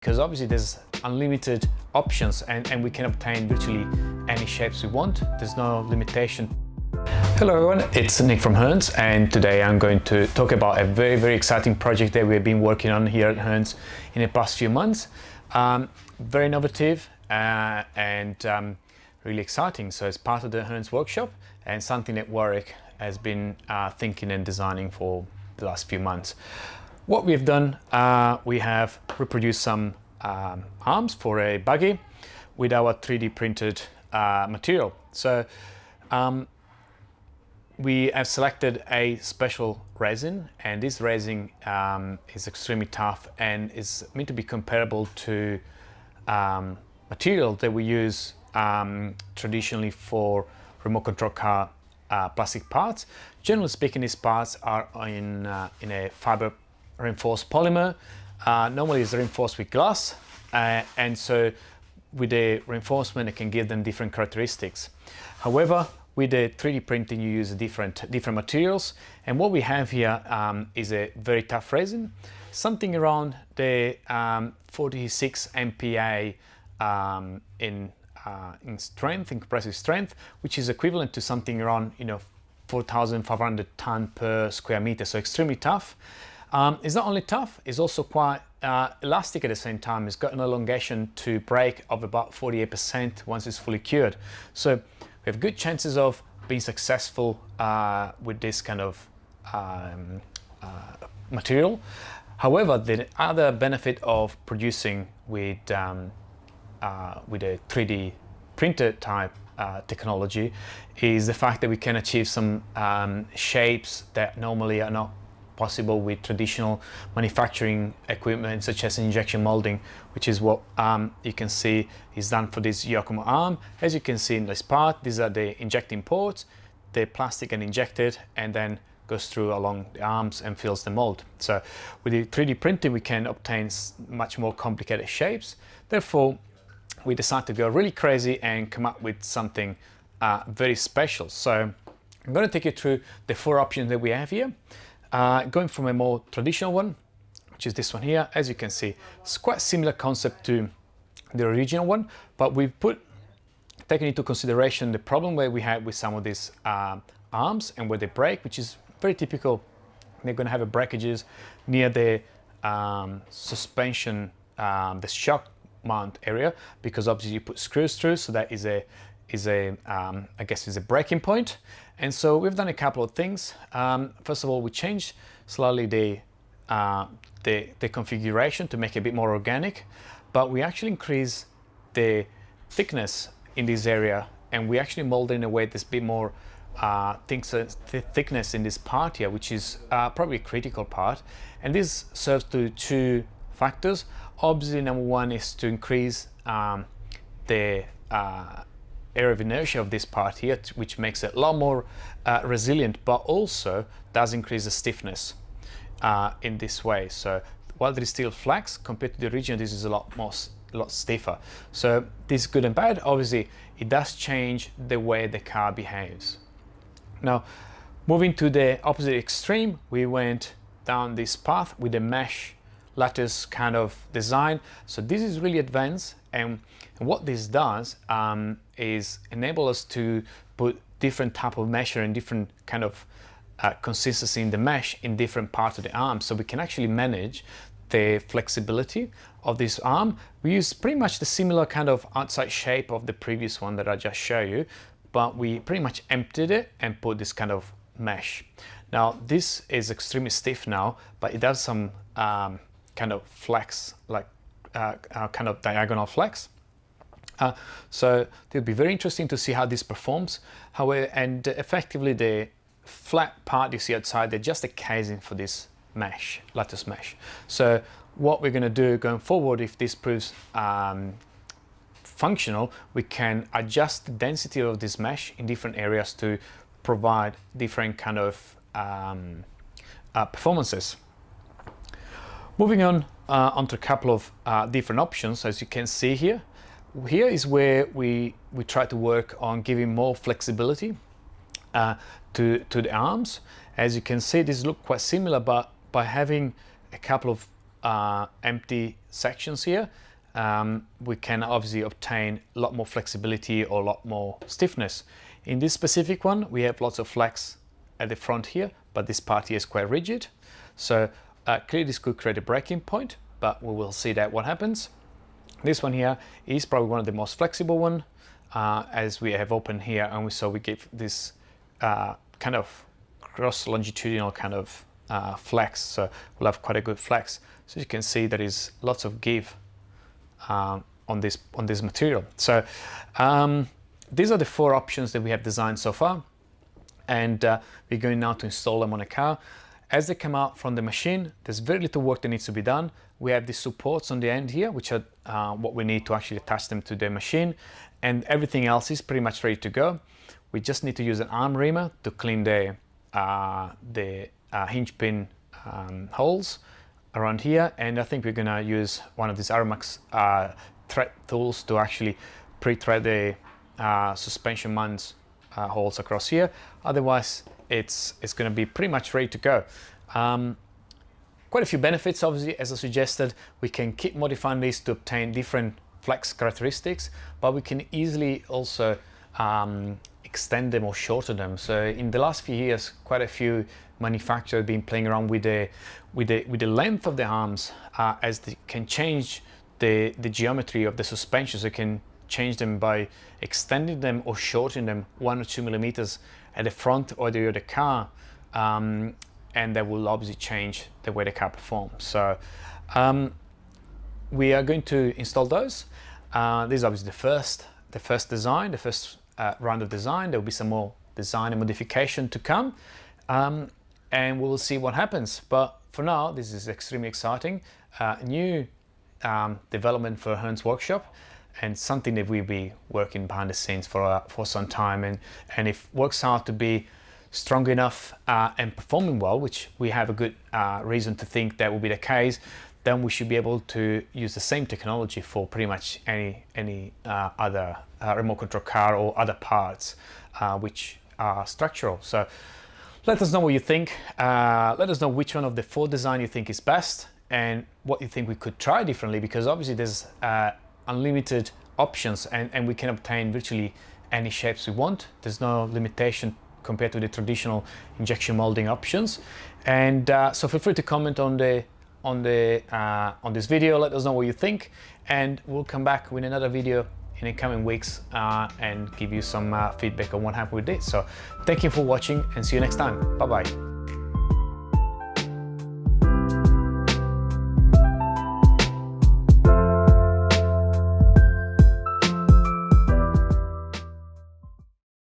because obviously there's unlimited options and we can obtain virtually any shapes we want. There's no limitation. Hello everyone, it's Nick from Hearns, and today I'm going to talk about a very exciting project that we've been working on here at Hearns in the past few months. Very innovative and really exciting. So it's part of the Hearns Workshop and something that Warwick has been thinking and designing for the last few months. What we've done, we have reproduced some arms for a buggy with our 3D printed material. So we have selected a special resin, and this resin is extremely tough and is meant to be comparable to material that we use traditionally for remote control car plastic parts. Generally speaking, these parts are in a fiber reinforced polymer. Normally it's reinforced with glass, and so with the reinforcement it can give them different characteristics. However, with the 3D printing you use different materials, and what we have here is a very tough resin, something around the 46 MPa in strength, in compressive strength, which is equivalent to something around 4,500 ton per square meter. So extremely tough. It's not only tough, it's also quite elastic at the same time. It's got an elongation to break of about 48% once it's fully cured. So we have good chances of being successful with this kind of material. However, the other benefit of producing with a 3D printer type technology is the fact that we can achieve some shapes that normally are not possible with traditional manufacturing equipment, such as injection molding, which is what you can see is done for this Yokomo arm. As you can see in this part, these are the injecting ports. The plastic and injected and then goes through along the arms and fills the mold. So with the 3D printing we can obtain much more complicated shapes. Therefore we decided to go really crazy and come up with something very special. So I'm going to take you through the 4 options that we have here. Going from a more traditional one, which is this one here. As you can see, it's quite similar concept to the original one, but we've taken into consideration the problem where we had with some of these arms and where they break, which is very typical. They're going to have breakages near the suspension, the shock mount area, because obviously you put screws through, so that I guess is a breaking point. And so we've done a couple of things. First of all, we changed slightly the configuration to make it a bit more organic, but we actually increase the thickness in this area, and we actually mold in a way that's a bit more thickness in this part here, which is probably a critical part. And this serves to 2 factors. Obviously, number 1 is to increase the area of inertia of this part here, which makes it a lot more resilient, but also does increase the stiffness in this way. So while there is still flex, compared to the original, this is a lot stiffer. So this is good and bad. Obviously it does change the way the car behaves. Now moving to the opposite extreme, we went down this path with a mesh lattice kind of design. So this is really advanced, and what this does is enable us to put different type of measure and different kind of consistency in the mesh in different parts of the arm, so we can actually manage the flexibility of this arm. We use pretty much the similar kind of outside shape of the previous one that I just showed you, but we pretty much emptied it and put this kind of mesh. Now this is extremely stiff now, but it does some kind of flex, like kind of diagonal flex. So it'll be very interesting to see how this performs. However, and effectively the flat part you see outside, they're just a casing for this mesh, lattice mesh. So what we're going to do going forward, if this proves functional, we can adjust the density of this mesh in different areas to provide different kind of performances. Moving on onto a couple of different options. As you can see here is where we try to work on giving more flexibility to the arms. As you can see, these look quite similar, but by having a couple of empty sections here, we can obviously obtain a lot more flexibility or a lot more stiffness. In this specific one, we have lots of flex at the front here, but this part here is quite rigid. So clearly this could create a breaking point, but we will see that what happens. This one here is probably one of the most flexible one, as we have opened here, and we give this kind of cross longitudinal kind of flex, so we'll have quite a good flex. So you can see there is lots of give on this material. So these are the 4 options that we have designed so far, and we're going now to install them on a car. As they come out from the machine, there's very little work that needs to be done. We have these supports on the end here, which are what we need to actually attach them to the machine, and everything else is pretty much ready to go. We just need to use an arm reamer to clean the hinge pin holes around here, and I think we're gonna use one of these Aromax thread tools to actually pre-thread the suspension mounts holes across here. Otherwise, it's going to be pretty much ready to go. Quite a few benefits, obviously, as I suggested. We can keep modifying these to obtain different flex characteristics, but we can easily also extend them or shorten them. So in the last few years, quite a few manufacturers have been playing around with the length of the arms, as they can change the geometry of the suspension. So you can change them by extending them or shortening them 1 or 2 millimeters at the front or the rear of the car, and that will obviously change the way the car performs. So we are going to install those. This is obviously the first design, the first round of design. There will be some more design and modification to come, and we will see what happens. But for now, this is extremely exciting. New development for Hearns Workshop, and something that we'll be working behind the scenes for some time, and if it works out to be strong enough and performing well, which we have a good reason to think that will be the case, then we should be able to use the same technology for pretty much any other remote control car or other parts which are structural. So let us know what you think. Let us know which one of the 4 designs you think is best and what you think we could try differently, because obviously there's unlimited options, and we can obtain virtually any shapes we want. There's no limitation compared to the traditional injection molding options. And so feel free to comment on this video. Let us know what you think, and we'll come back with another video in the coming weeks and give you some feedback on what happened with this. So thank you for watching, and see you next time. Bye bye.